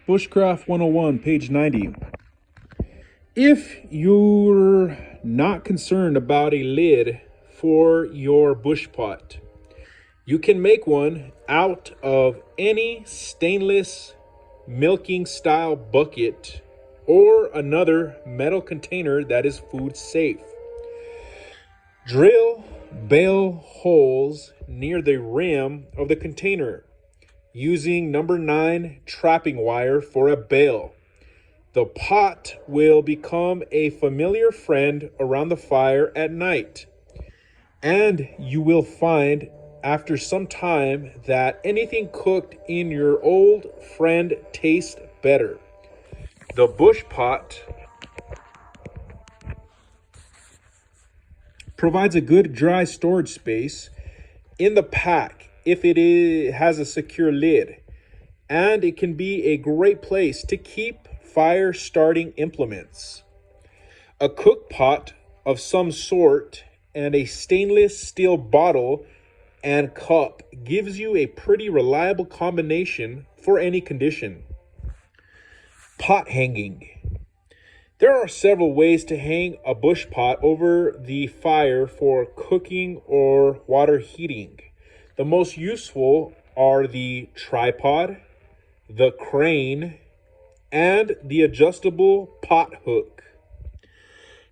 Bushcraft 101, page 90. If you're not concerned about a lid for your bush pot, you can make one out of any stainless milking style bucket or another metal container that is food safe. Drill bale holes near the rim of the container using number 9 trapping wire for a bale. The pot will become a familiar friend around the fire at night, and you will find after some time that anything cooked in your old friend tastes better. The bush pot provides a good dry storage space in the pack if it has a secure lid, and it can be a great place to keep fire starting implements. A cook pot of some sort and a stainless steel bottle and cup gives you a pretty reliable combination for any condition. Pot hanging. There are several ways to hang a bush pot over the fire for cooking or water heating. The most useful are the tripod, the crane, and the adjustable pot hook.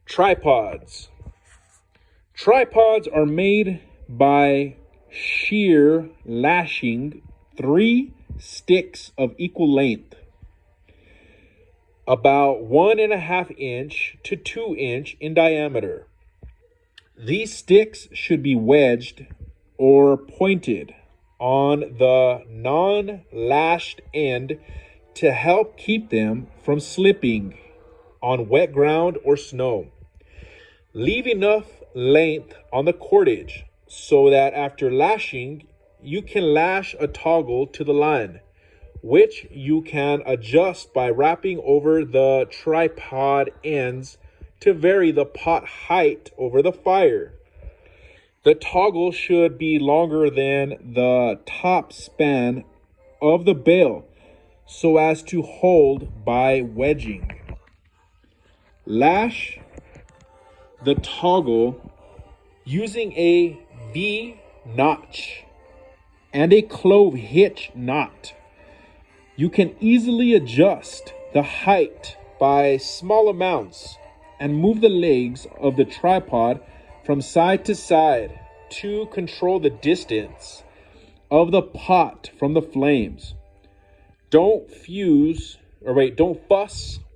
Tripods. Tripods are made by shear lashing 3 sticks of equal length, about 1.5 inch to 2 inch in diameter. These sticks should be wedged or pointed on the non-lashed end to help keep them from slipping on wet ground or snow. Leave enough length on the cordage so that after lashing, you can lash a toggle to the line, which you can adjust by wrapping over the tripod ends to vary the pot height over the fire. The toggle should be longer than the top span of the bale so as to hold by wedging. Lash the toggle using a V notch and a clove hitch knot. You can easily adjust the height by small amounts and move the legs of the tripod from side to side to control the distance of the pot from the flames. Don't fuss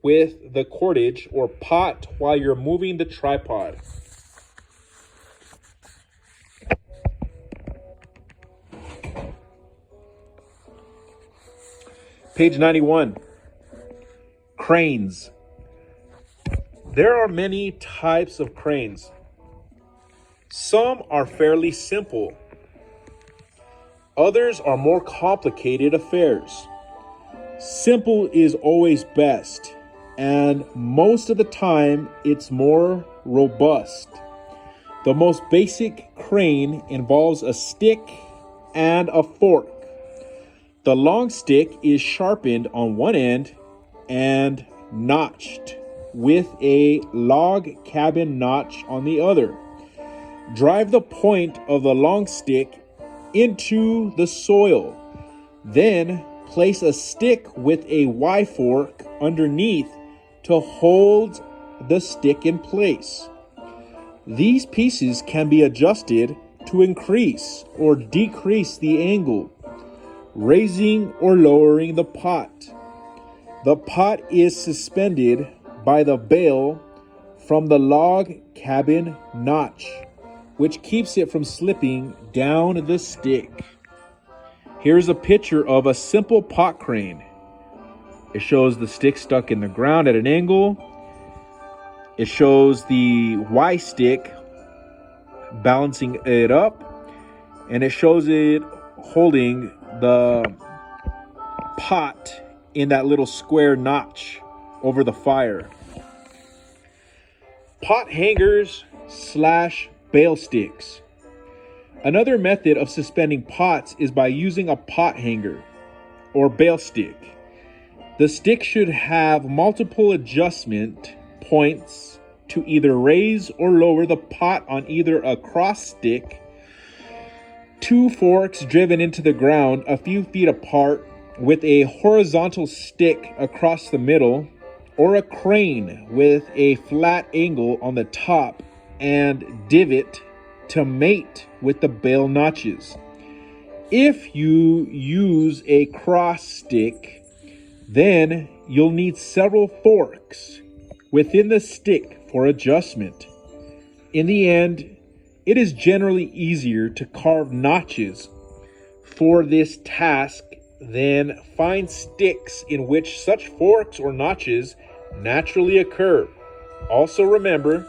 with the cordage or pot while you're moving the tripod. Page 91. Cranes. There are many types of cranes. Some are fairly simple. Others are more complicated affairs. Simple is always best, and most of the time it's more robust. The most basic crane involves a stick and a fork. The long stick is sharpened on one end and notched with a log cabin notch on the other. Drive the point of the long stick into the soil. Then place a stick with a Y fork underneath to hold the stick in place. These pieces can be adjusted to increase or decrease the angle, raising or lowering the pot. The pot is suspended by the bale from the log cabin notch, which keeps it from slipping down the stick. Here's a picture of a simple pot crane. It shows the stick stuck in the ground at an angle. It shows the Y stick balancing it up, and it shows it holding the pot in that little square notch over the fire. Pot hangers / bale sticks. Another method of suspending pots is by using a pot hanger or bale stick. The stick should have multiple adjustment points to either raise or lower the pot on either a cross stick, 2 forks driven into the ground a few feet apart with a horizontal stick across the middle, or a crane with a flat angle on the top and divot to mate with the bail notches. If you use a cross stick, then you'll need several forks within the stick for adjustment. In the end, it is generally easier to carve notches for this task than find sticks in which such forks or notches naturally occur. Also remember,